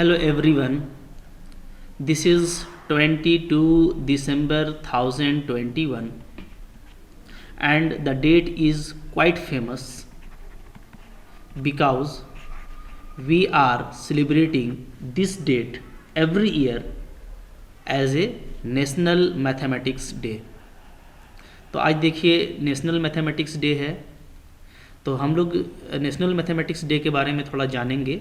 Hello everyone. This is 22 December 2021 and the date is quite famous because we are celebrating this date every year as a National Mathematics Day. तो आज देखिए national mathematics day है, तो हम लोग national mathematics day के बारे में थोड़ा जानेंगे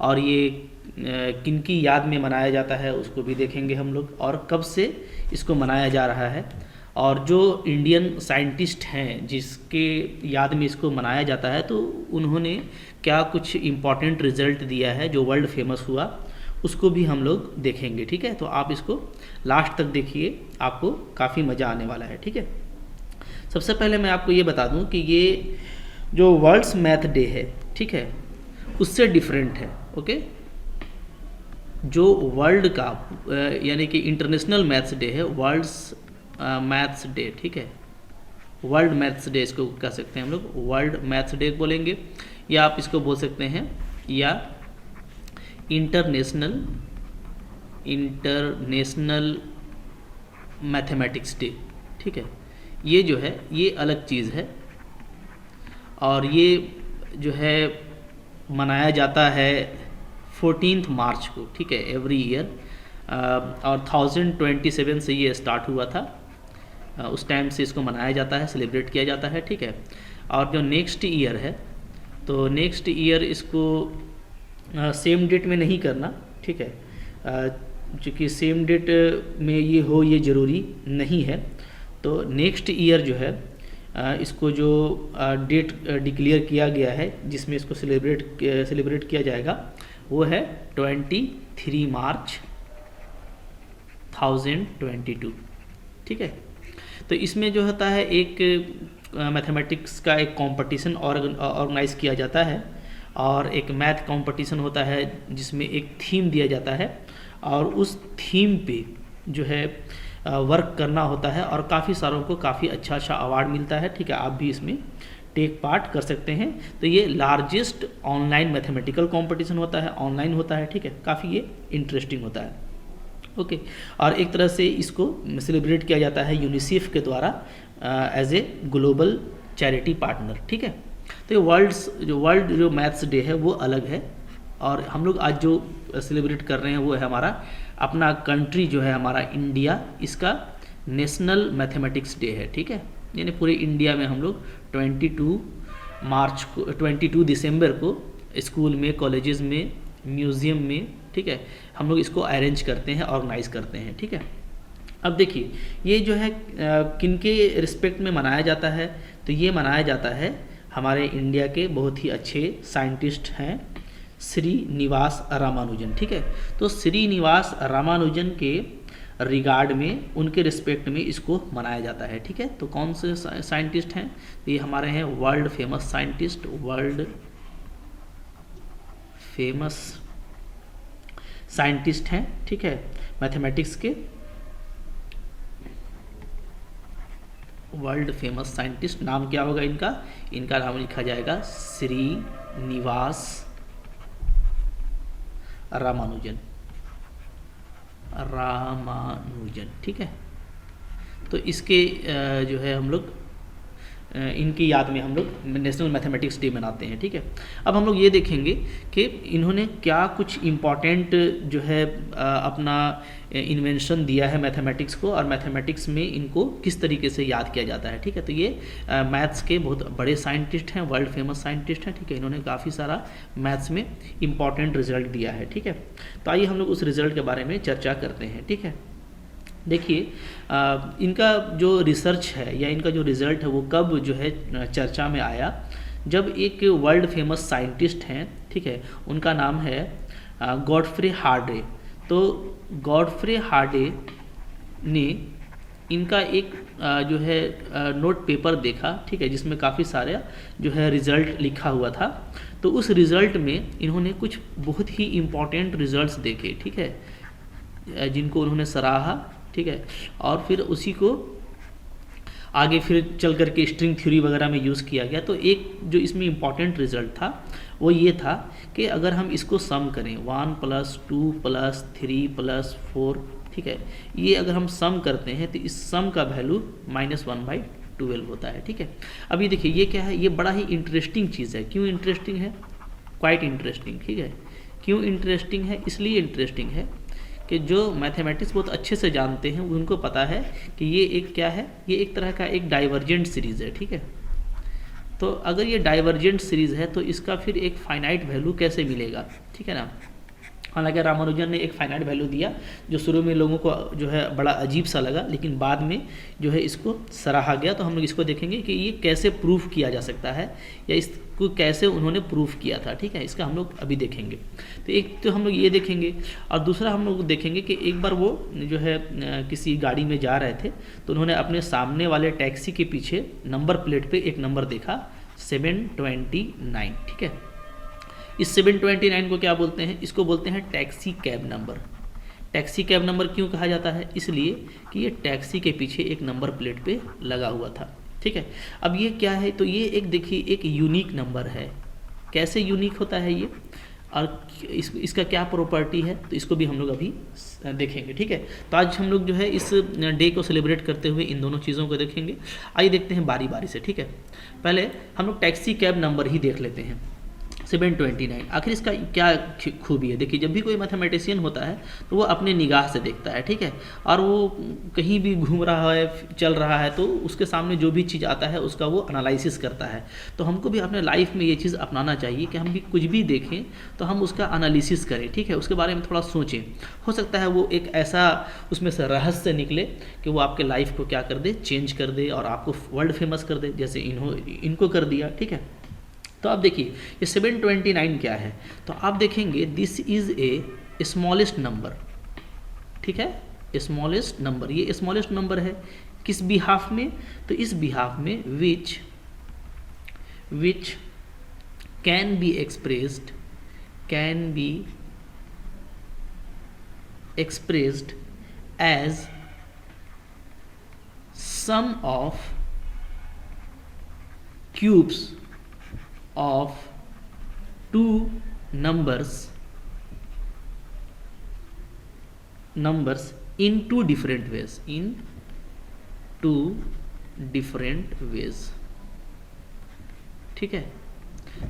और ये किन की याद में मनाया जाता है उसको भी देखेंगे हम लोग, और कब से इसको मनाया जा रहा है, और जो इंडियन साइंटिस्ट हैं जिसके याद में इसको मनाया जाता है तो उन्होंने क्या कुछ इम्पॉर्टेंट रिजल्ट दिया है जो वर्ल्ड फेमस हुआ, उसको भी हम लोग देखेंगे। ठीक है, तो आप इसको लास्ट तक देखिए, आपको काफ़ी मज़ा आने वाला है। ठीक है, सबसे पहले मैं आपको ये बता दूं कि ये जो वर्ल्ड्स मैथ डे है, ठीक है, उससे डिफरेंट है। ओके, जो वर्ल्ड का यानी कि इंटरनेशनल मैथ्स डे है, वर्ल्ड्स मैथ्स डे, ठीक है, वर्ल्ड मैथ्स डे इसको कह सकते हैं हम लोग, वर्ल्ड मैथ्स डे बोलेंगे, या आप इसको बोल सकते हैं या इंटरनेशनल मैथमेटिक्स डे। ठीक है, ये जो है ये अलग चीज़ है और ये जो है मनाया जाता है 14 मार्च को। ठीक है, एवरी ईयर, और 1027 से ये स्टार्ट हुआ था, उस टाइम से इसको मनाया जाता है, सेलिब्रेट किया जाता है। ठीक है, और जो नेक्स्ट ईयर है तो नेक्स्ट ईयर इसको सेम डेट में नहीं करना। ठीक है, चूँकि सेम डेट में ये हो ये ज़रूरी नहीं है, तो नेक्स्ट ईयर जो है इसको जो डेट डिक्लेयर किया गया है जिसमें इसको सेलिब्रेट किया जाएगा वो है 23 मार्च 1022। ठीक है, तो इसमें जो होता है एक मैथमेटिक्स का एक कंपटीशन ऑर्गेनाइज किया जाता है और एक मैथ कंपटीशन होता है जिसमें एक थीम दिया जाता है और उस थीम पे जो है वर्क करना होता है और काफ़ी सारों को काफ़ी अच्छा अवार्ड मिलता है। ठीक है, आप भी इसमें टेक पार्ट कर सकते हैं। तो ये लार्जेस्ट ऑनलाइन मैथमेटिकल कंपटीशन होता है, ऑनलाइन होता है। ठीक है, काफ़ी ये इंटरेस्टिंग होता है। ओके, और एक तरह से इसको सेलिब्रेट किया जाता है यूनिसेफ के द्वारा as a global charity partner. ठीक है, तो ये वर्ल्ड जो मैथ्स डे है वो अलग है और हम लोग आज जो सेलिब्रेट कर रहे हैं वो है हमारा अपना कंट्री जो है हमारा इंडिया, इसका नेशनल मैथमेटिक्स डे है। ठीक है, यानी पूरे इंडिया में हम लोग 22 दिसंबर को स्कूल में, कॉलेजेस में, म्यूज़ियम में, ठीक है, हम लोग इसको अरेंज करते हैं, ऑर्गेनाइज करते हैं। ठीक है, अब देखिए ये जो है किनके रिस्पेक्ट में मनाया जाता है, तो ये मनाया जाता है हमारे इंडिया के बहुत ही अच्छे साइंटिस्ट हैं श्रीनिवास रामानुजन। ठीक है, तो श्रीनिवास रामानुजन के रिगार्ड में, उनके रिस्पेक्ट में इसको मनाया जाता है। ठीक है, तो कौन से साइंटिस्ट हैं, तो ये हमारे हैं world famous scientist, world famous scientist हैं। ठीक है, मैथमेटिक्स के वर्ल्ड फेमस साइंटिस्ट, नाम क्या होगा इनका, इनका नाम लिखा जाएगा श्रीनिवास रामानुजन। ठीक है, तो इसके जो है हम लोग इनकी याद में हम लोग नेशनल मैथमेटिक्स डे मनाते हैं। ठीक है, अब हम लोग ये देखेंगे कि इन्होंने क्या कुछ इम्पॉर्टेंट जो है अपना इन्वेंशन दिया है मैथमेटिक्स को, और मैथमेटिक्स में इनको किस तरीके से याद किया जाता है। ठीक है, तो ये मैथ्स के बहुत बड़े साइंटिस्ट हैं, वर्ल्ड फेमस साइंटिस्ट हैं। ठीक है, इन्होंने काफ़ी सारा मैथ्स में इम्पॉर्टेंट रिजल्ट दिया है। ठीक है, तो आइए हम लोग उस रिजल्ट के बारे में चर्चा करते हैं। ठीक है, देखिए इनका जो रिसर्च है या इनका जो रिज़ल्ट है वो कब जो है चर्चा में आया, जब एक वर्ल्ड फेमस साइंटिस्ट हैं, ठीक है, उनका नाम है गॉडफ्रे हार्डे। तो गॉडफ्रे हार्डे ने इनका एक जो है नोट पेपर देखा, ठीक है, जिसमें काफ़ी सारे जो है रिज़ल्ट लिखा हुआ था। तो उस रिज़ल्ट में इन्होंने कुछ बहुत ही इम्पॉर्टेंट रिज़ल्ट्स देखे, ठीक है, जिनको उन्होंने सराहा। ठीक है, और फिर उसी को आगे फिर चल करके स्ट्रिंग थ्योरी वगैरह में यूज़ किया गया। तो एक जो इसमें इम्पॉर्टेंट रिजल्ट था वो ये था कि अगर हम इसको सम करें 1 + 2 + 3 + 4, ठीक है, ये अगर हम सम करते हैं तो इस सम का वैल्यू -1/12 होता है, ठीक है। अब ये देखिए ये क्या है, ये बड़ा ही इंटरेस्टिंग चीज़ है। क्यों इंटरेस्टिंग है? क्वाइट इंटरेस्टिंग, ठीक है। क्यों इंटरेस्टिंग है? इसलिए इंटरेस्टिंग है कि जो मैथमेटिक्स बहुत अच्छे से जानते हैं उनको पता है कि ये एक क्या है, ये एक तरह का एक डाइवर्जेंट सीरीज़ है, ठीक है। तो अगर ये डाइवर्जेंट सीरीज़ है तो इसका फिर एक फाइनाइट वैल्यू कैसे मिलेगा, ठीक है ना। हालांकि रामानुजन ने एक फाइनाइट वैल्यू दिया जो शुरू में लोगों को जो है बड़ा अजीब सा लगा, लेकिन बाद में जो है इसको सराहा गया। तो हम लोग इसको देखेंगे कि ये कैसे प्रूफ किया जा सकता है या इसको कैसे उन्होंने प्रूफ किया था, ठीक है, इसका हम लोग अभी देखेंगे। तो एक तो हम लोग ये देखेंगे और दूसरा हम लोग देखेंगे कि एक बार वो जो है किसी गाड़ी में जा रहे थे तो उन्होंने अपने सामने वाले टैक्सी के पीछे नंबर प्लेट पर एक नंबर देखा 729, ठीक है। इस 729 को क्या बोलते हैं? इसको बोलते हैं taxi cab number. Taxi cab number क्यों कहा जाता है? इसलिए कि ये टैक्सी के पीछे एक नंबर प्लेट पे लगा हुआ था, ठीक है। अब ये क्या है? तो ये एक देखिए एक यूनिक नंबर है। कैसे यूनिक होता है ये और इसका क्या प्रॉपर्टी है, तो इसको भी हम लोग अभी देखेंगे, ठीक है। तो आज हम लोग जो है इस डे को सेलिब्रेट करते हुए इन दोनों चीज़ों को देखेंगे। आइए देखते हैं बारी बारी से, ठीक है। पहले हम लोग टैक्सी कैब नंबर ही देख लेते हैं 729। आखिर इसका क्या खूबी है? देखिए जब भी कोई मैथमेटिशियन होता है तो वो अपने निगाह से देखता है, ठीक है, और वो कहीं भी घूम रहा है, चल रहा है, तो उसके सामने जो भी चीज़ आता है उसका वो एनालिसिस करता है। तो हमको भी अपने लाइफ में ये चीज़ अपनाना चाहिए कि हम भी कुछ भी देखें तो हम उसका एनालिसिस करें, ठीक है, उसके बारे में थोड़ा सोचें। हो सकता है वो एक ऐसा उसमें से रहस्य निकले कि वो आपके लाइफ को क्या कर दे, चेंज कर दे और आपको वर्ल्ड फेमस कर दे, जैसे इनको कर दिया, ठीक है। तो आप देखिए ये 729 क्या है, तो आप देखेंगे this is a smallest number, ठीक है, स्मॉलेस्ट नंबर। ये स्मॉलेस्ट नंबर है किस बिहाफ में? तो इस बिहाफ में which can be expressed as sum of cubes of two numbers in two different ways, ठीक है।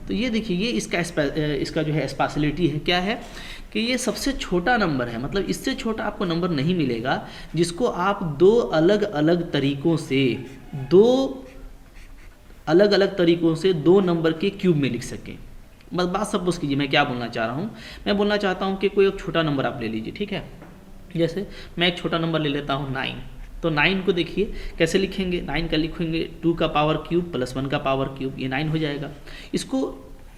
तो ये देखिए ये इसका जो है स्पेशलिटी है, क्या है कि ये सबसे छोटा नंबर है, मतलब इससे छोटा आपको नंबर नहीं मिलेगा जिसको आप दो अलग अलग तरीकों से दो नंबर के क्यूब में लिख सकें। बस बात सपोज कीजिए मैं क्या बोलना चाह रहा हूँ, मैं बोलना चाहता हूँ कि कोई एक छोटा नंबर आप ले लीजिए, ठीक है। जैसे मैं एक छोटा नंबर ले लेता हूँ 9, तो 9 को देखिए कैसे लिखेंगे, 9 का लिखेंगे 2 का पावर क्यूब प्लस 1 का पावर क्यूब, ये 9 हो जाएगा। इसको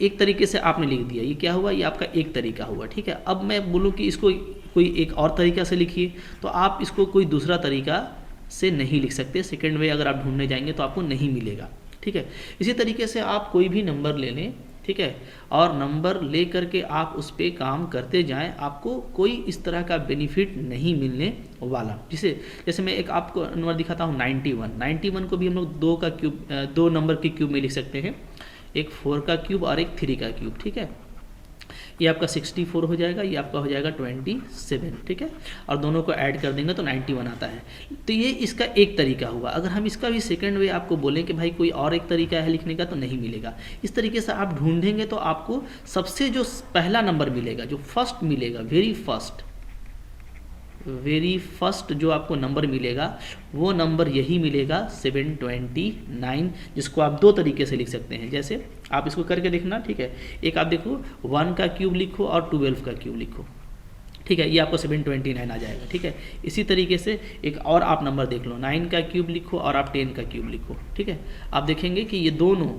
एक तरीके से आपने लिख दिया, ये क्या हुआ, ये आपका एक तरीका हुआ, ठीक है। अब मैं बोलूँ कि इसको कोई एक और तरीका से लिखिए, तो आप इसको कोई दूसरा तरीका से नहीं लिख सकते, सेकेंड वे अगर आप ढूंढने जाएंगे तो आपको नहीं मिलेगा, ठीक है। इसी तरीके से आप कोई भी नंबर ले लें, ठीक है, और नंबर ले करके आप उस पर काम करते जाएं, आपको कोई इस तरह का बेनिफिट नहीं मिलने वाला। जैसे मैं एक आपको नंबर दिखाता हूँ 91 को भी हम लोग दो नंबर के क्यूब में लिख सकते हैं, एक 4 का क्यूब और एक 3 का क्यूब, ठीक है। ये आपका 64 हो जाएगा, ये आपका हो जाएगा 27, ठीक है, और दोनों को ऐड कर देंगे तो 91 आता है। तो ये इसका एक तरीका हुआ। अगर हम इसका भी सेकंड वे आपको बोलें कि भाई कोई और एक तरीका है लिखने का, तो नहीं मिलेगा। इस तरीके से आप ढूंढेंगे तो आपको सबसे जो पहला नंबर मिलेगा, जो फर्स्ट मिलेगा, वेरी फर्स्ट जो आपको नंबर मिलेगा वो नंबर यही मिलेगा 729, जिसको आप दो तरीके से लिख सकते हैं। जैसे आप इसको करके देखना, ठीक है, एक आप देखो 1 का क्यूब लिखो और 12 का क्यूब लिखो, ठीक है, ये आपको 729 आ जाएगा, ठीक है। इसी तरीके से एक और आप नंबर देख लो, 9 का क्यूब लिखो और आप 10 का क्यूब लिखो, ठीक है। आप देखेंगे कि ये दोनों,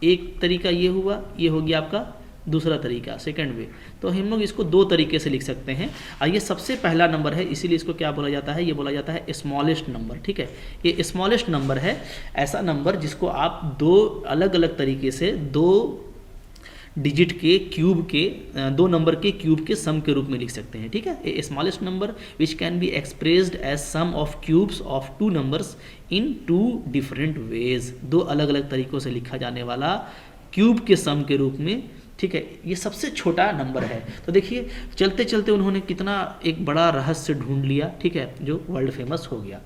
एक तरीका ये हुआ, ये हो गया आपका दूसरा तरीका, सेकंड वे। तो हम लोग इसको दो तरीके से लिख सकते हैं, और ये सबसे पहला नंबर है, इसीलिए इसको क्या बोला जाता है, ये बोला जाता है स्मॉलेस्ट नंबर, ठीक है। ये स्मॉलेस्ट नंबर है, ऐसा नंबर जिसको आप दो अलग अलग तरीके से दो डिजिट के क्यूब के, दो नंबर के क्यूब के सम के रूप में लिख सकते हैं, ठीक है। A smallest number which can be expressed as sum of cubes of two numbers in two different ways, दो अलग अलग तरीकों से लिखा जाने वाला क्यूब के सम के रूप में, ठीक है, ये सबसे छोटा नंबर है। तो देखिए चलते चलते उन्होंने कितना एक बड़ा रहस्य ढूंढ लिया, ठीक है, जो वर्ल्ड फेमस हो गया।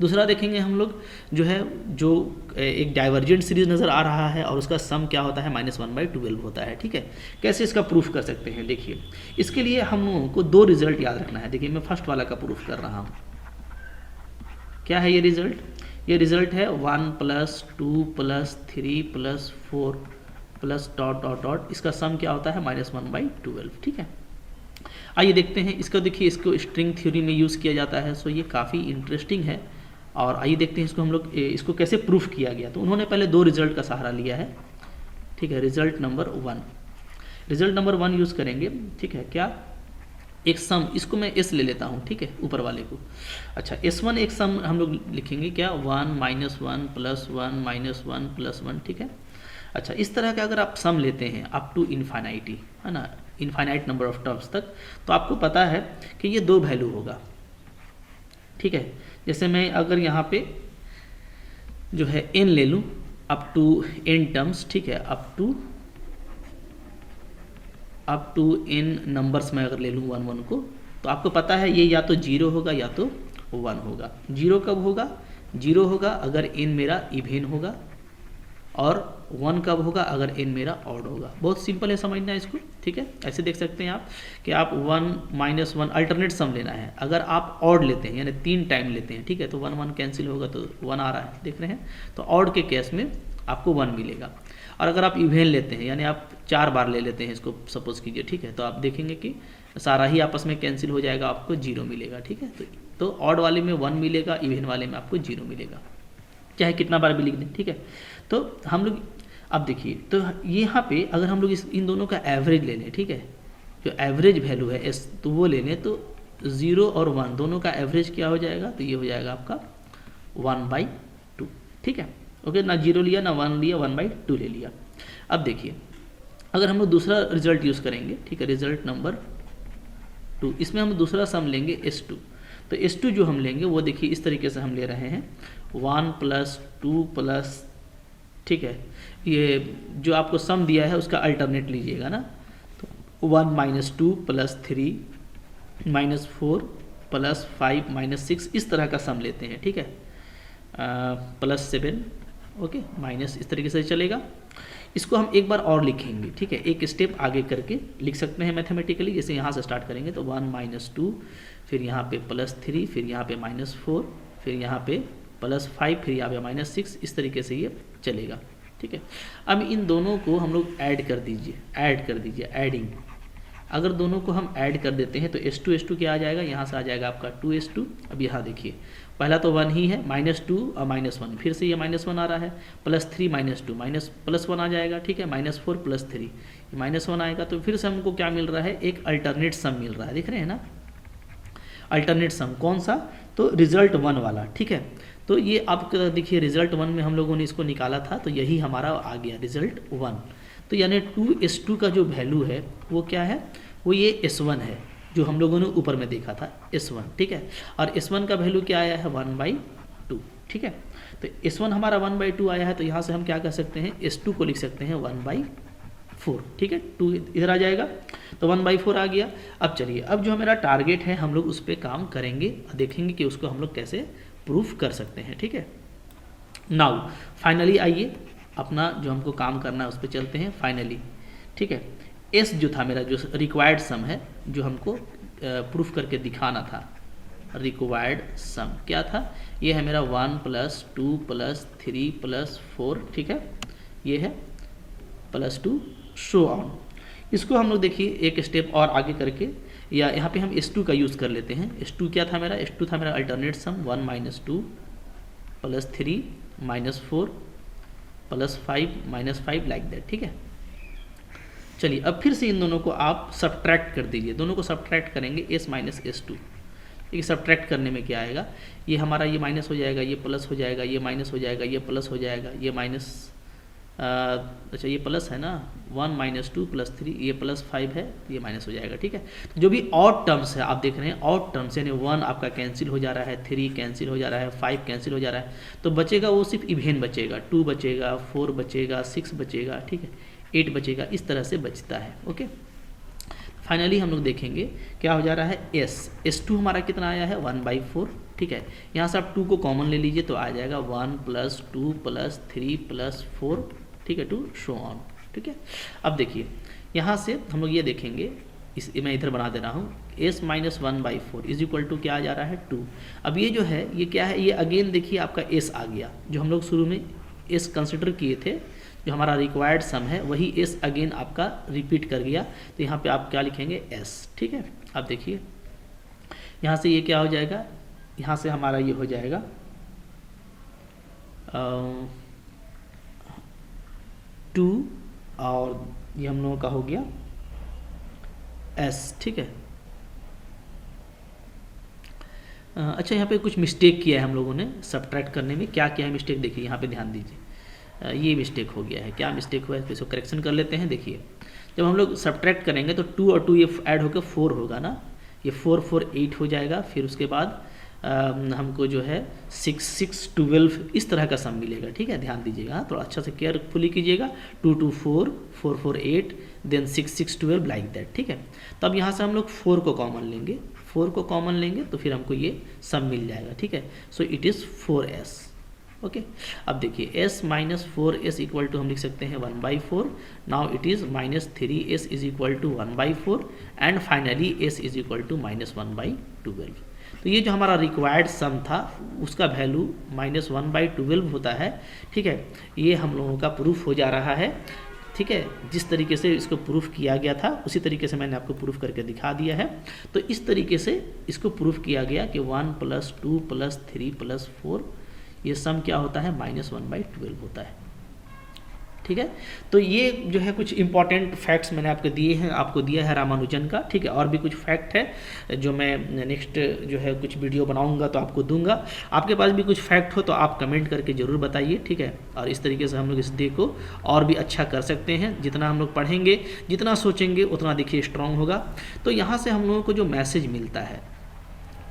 दूसरा देखेंगे हम लोग जो है, जो एक डाइवर्जेंट सीरीज नज़र आ रहा है और उसका सम क्या होता है, -1/12 होता है, ठीक है। कैसे इसका प्रूफ कर सकते हैं, देखिए इसके लिए हम लोगों को 2 रिजल्ट याद रखना है। देखिए मैं फर्स्ट वाला का प्रूफ कर रहा हूँ। क्या है ये रिजल्ट? ये रिजल्ट है 1 + 2 + 3 + 4 प्लस डॉट डॉट डॉट, इसका सम क्या होता है, -1/12, ठीक है। आइए देखते हैं इसको। देखिए इसको स्ट्रिंग थ्योरी में यूज़ किया जाता है, सो ये काफ़ी इंटरेस्टिंग है। और आइए देखते हैं इसको हम लोग इसको कैसे प्रूफ किया गया। तो उन्होंने पहले 2 रिजल्ट का सहारा लिया है, ठीक है। रिजल्ट नंबर 1 यूज़ करेंगे, ठीक है। क्या? एक सम, इसको मैं एस ले लेता हूँ, ठीक है, ऊपर वाले को। अच्छा S1 एक सम हम लोग लिखेंगे, क्या, 1 - 1 + 1 - 1 + 1, ठीक है। अच्छा इस तरह का अगर आप सम लेते हैं अप टू इन्फाइनाइटी, है ना, इन्फाइनाइट नंबर ऑफ टर्म्स तक, तो आपको पता है कि ये 2 वैल्यू होगा, ठीक है। जैसे मैं अगर यहाँ पे जो है n ले लूँ अप टू n टर्म्स, ठीक है, अप टू n नंबर्स में अगर ले लूँ 1 1 को, तो आपको पता है ये या तो 0 होगा या तो 1 होगा। 0 कब होगा? 0 होगा अगर n मेरा इवेन होगा, और 1 कब होगा? अगर n मेरा ऑड होगा। बहुत सिंपल है समझना इसको, ठीक है। ऐसे देख सकते हैं आप कि आप 1 - 1 अल्टरनेट सम लेना है। अगर आप ऑड लेते हैं यानी 3 टाइम लेते हैं, ठीक है, तो 1 1 कैंसिल होगा तो 1 आ रहा है, देख रहे हैं। तो ऑड के केस में आपको 1 मिलेगा। और अगर आप इवेन लेते हैं यानी आप 4 बार ले लेते हैं इसको, सपोज कीजिए, ठीक है, तो आप देखेंगे कि सारा ही आपस में कैंसिल हो जाएगा, आपको 0 मिलेगा, ठीक है। तो ऑड वाले में 1 मिलेगा, इवेन वाले में आपको 0 मिलेगा, चाहे कितना बार भी लिख दें, ठीक है। तो हम लोग अब देखिए, तो यहाँ पे अगर हम लोग इन दोनों का एवरेज ले लें, ठीक है, जो एवरेज वैल्यू है एस, तो वो ले लें, तो 0 और 1 दोनों का एवरेज क्या हो जाएगा? तो ये हो जाएगा आपका 1/2, ठीक है। ओके, ना 0 लिया ना 1 लिया, 1/2 ले लिया। अब देखिए अगर हम लोग दूसरा रिजल्ट यूज़ करेंगे, ठीक है, रिजल्ट नंबर 2, इसमें हम दूसरा सम लेंगे S2। तो S2 जो हम लेंगे वो देखिए इस तरीके से हम ले रहे हैं 1 + 2 +, ठीक है, ये जो आपको सम दिया है उसका अल्टरनेट लीजिएगा ना, तो 1 - 2 + 3 - 4 + 5 - 6, इस तरह का सम लेते हैं, ठीक है, +7, ओके, माइनस, इस तरीके से चलेगा। इसको हम एक बार और लिखेंगे, ठीक है, एक स्टेप आगे करके लिख सकते हैं मैथमेटिकली। जैसे यहाँ से स्टार्ट करेंगे तो 1 - 2, फिर यहाँ पे +3, फिर यहाँ पे -4, फिर यहाँ पे +5, फिर यहाँ पे -6, इस तरीके से ये चलेगा, ठीक है। अब इन दोनों को हम लोग ऐड कर दीजिए, एडिंग। अगर दोनों को हम ऐड कर देते हैं तो S2 क्या आ जाएगा? यहाँ से आ जाएगा आपका 2S2। अब यहाँ देखिए पहला तो 1 ही है, -2 और -1, फिर से ये -1 आ रहा है, +3 - 2 +1 आ जाएगा, ठीक है, -4 + 3 -1 आएगा। तो फिर से हमको क्या मिल रहा है? एक अल्टरनेट सम मिल रहा है, देख रहे हैं ना, अल्टरनेट सम। कौन सा? तो रिजल्ट 1 वाला, ठीक है। तो ये आप देखिए रिजल्ट 1 में हम लोगों ने इसको निकाला था, तो यही हमारा आ गया रिजल्ट 1। तो यानी 2S2 का जो वैल्यू है वो क्या है? वो ये S1 है, जो हम लोगों ने ऊपर में देखा था, S1, ठीक है। और S1 का वैल्यू क्या आया है? 1/2, ठीक है। तो S1 हमारा 1/2 आया है, तो यहाँ से हम क्या कर सकते हैं? S2 को लिख सकते हैं 1/4, ठीक है। 2 इधर आ जाएगा तो 1/4 आ गया। अब चलिए, अब जो मेरा टारगेट है हम लोग उस पर काम करेंगे, देखेंगे कि उसको हम लोग कैसे प्रूफ कर सकते हैं, ठीक है। नाउ फाइनली आइए अपना जो हमको काम करना है उस पर चलते हैं फाइनली, ठीक है। एस जो था मेरा, जो रिक्वायर्ड सम है, जो हमको प्रूफ करके दिखाना था, रिक्वायर्ड सम क्या था? ये है मेरा 1 + 2 + 3 + 4, ठीक है, ये है +2 शो ऑन। इसको हम लोग देखिए एक स्टेप और आगे करके, या यहाँ पे हम S2 का यूज़ कर लेते हैं। S2 क्या था मेरा? S2 था मेरा अल्टरनेट सम 1 - 2 + 3 - 4 + 5 - 5 लाइक दैट, ठीक है। चलिए अब फिर से इन दोनों को आप सब्ट्रैक्ट कर दीजिए, दोनों को सब्ट्रैक्ट करेंगे S - S2। ये सब्ट्रैक्ट करने में क्या आएगा? ये हमारा ये माइनस हो जाएगा, ये प्लस हो जाएगा, ये माइनस हो जाएगा, ये प्लस हो जाएगा, ये माइनस अच्छा ये प्लस है ना, 1 - 2 + 3, ये +5 है, ये माइनस हो जाएगा, ठीक है। तो जो भी ऑड टर्म्स है आप देख रहे हैं, ऑड टर्म्स यानी 1 आपका कैंसिल हो जा रहा है, 3 कैंसिल हो जा रहा है, 5 कैंसिल हो जा रहा है, तो बचेगा वो सिर्फ इवेन बचेगा, 2 बचेगा, 4 बचेगा, 6 बचेगा, ठीक है, 8 बचेगा, इस तरह से बचता है। ओके, फाइनली हम लोग देखेंगे क्या हो जा रहा है, S2 हमारा कितना आया है 1/4, ठीक है। यहाँ से आप 2 को कॉमन ले लीजिए तो आ जाएगा 1 + 2 + 3 + 4, ठीक है, टू शो ऑन, ठीक है। अब देखिए यहाँ से हम लोग ये देखेंगे, मैं इधर बना दे रहा हूँ, S - 1/4 इज इक्वल टू क्या आ जा रहा है 2। अब ये जो है ये क्या है, ये अगेन देखिए आपका S आ गया, जो हम लोग शुरू में S कंसिडर किए थे, जो हमारा रिक्वायर्ड सम है वही S अगेन आपका रिपीट कर गया, तो यहाँ पे आप क्या लिखेंगे S, ठीक है। अब देखिए यहाँ से ये क्या हो जाएगा, यहाँ से हमारा ये हो जाएगा 2 और ये हम लोगों का हो गया S, ठीक है। अच्छा यहाँ पे कुछ मिस्टेक किया है हम लोगों ने सब्ट्रैक्ट करने में, क्या किया है मिस्टेक देखिए, यहाँ पे ध्यान दीजिए, ये मिस्टेक हो गया है। क्या मिस्टेक हुआ है इसको करेक्शन कर लेते हैं। देखिए जब हम लोग सब्ट्रैक्ट करेंगे तो 2 और 2 ये ऐड होकर 4 होगा ना, ये 4 4 8 हो जाएगा, फिर उसके बाद हमको जो है 6 6 12 इस तरह का सम मिलेगा, ठीक है, ध्यान दीजिएगा, थोड़ा अच्छा से केयरफुली कीजिएगा, 2 2 4 4 4 8 देन 6 6 12 लाइक दैट, ठीक है। तो अब यहाँ से हम लोग 4 को कॉमन लेंगे, 4 को कॉमन लेंगे तो फिर हमको ये सम मिल जाएगा, ठीक है। So it is 4S, okay. अब देखिए S - 4S इक्वल टू हम लिख सकते हैं 1/4, now it is -3S is equal to 1/4 and finally S is equal to -1/12। तो ये जो हमारा रिक्वायर्ड सम था उसका वैल्यू -1/12 होता है, ठीक है। ये हम लोगों का प्रूफ हो जा रहा है, ठीक है। जिस तरीके से इसको प्रूफ किया गया था उसी तरीके से मैंने आपको प्रूफ करके दिखा दिया है। तो इस तरीके से इसको प्रूफ किया गया कि 1 + 2 + 3 + 4 ये सम क्या होता है -1/12 होता है, ठीक है। तो ये जो है कुछ इंपॉर्टेंट फैक्ट्स मैंने आपको दिया है रामानुजन का, ठीक है। और भी कुछ फैक्ट है जो मैं नेक्स्ट जो है कुछ वीडियो बनाऊंगा तो आपको दूंगा। आपके पास भी कुछ फैक्ट हो तो आप कमेंट करके ज़रूर बताइए, ठीक है। और इस तरीके से हम लोग इस डे को और भी अच्छा कर सकते हैं, जितना हम लोग पढ़ेंगे, जितना सोचेंगे उतना देखिए स्ट्रांग होगा। तो यहाँ से हम लोगों को जो मैसेज मिलता है,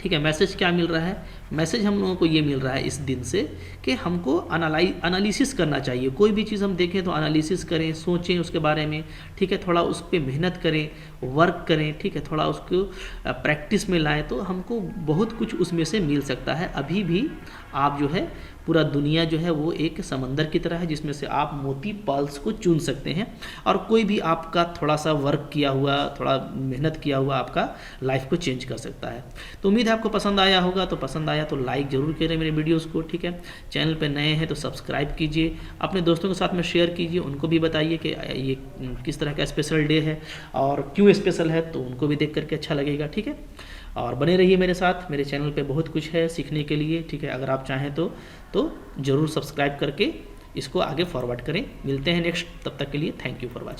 ठीक है, मैसेज क्या मिल रहा है, मैसेज हम लोगों को ये मिल रहा है इस दिन से कि हमको एनालिसिस करना चाहिए। कोई भी चीज़ हम देखें तो एनालिसिस करें, सोचें उसके बारे में, ठीक है, थोड़ा उस पर मेहनत करें, वर्क करें, ठीक है, थोड़ा उसको प्रैक्टिस में लाएं तो हमको बहुत कुछ उसमें से मिल सकता है। अभी भी आप जो है पूरा दुनिया जो है वो एक समंदर की तरह है जिसमें से आप मोती पर्ल्स को चुन सकते हैं, और कोई भी आपका थोड़ा सा वर्क किया हुआ, थोड़ा मेहनत किया हुआ आपका लाइफ को चेंज कर सकता है। तो उम्मीद है आपको पसंद आया होगा, तो पसंद आया तो लाइक ज़रूर करें मेरे वीडियोस को, ठीक है। चैनल पे नए हैं तो सब्सक्राइब कीजिए, अपने दोस्तों के साथ में शेयर कीजिए, उनको भी बताइए कि ये किस तरह का स्पेशल डे है और क्यों स्पेशल है, तो उनको भी देख करके अच्छा लगेगा, ठीक है। और बने रहिए मेरे साथ, मेरे चैनल पे बहुत कुछ है सीखने के लिए, ठीक है। अगर आप चाहें तो ज़रूर सब्सक्राइब करके इसको आगे फॉरवर्ड करें। मिलते हैं नेक्स्ट, तब तक के लिए थैंक यू फॉर वॉचिंग।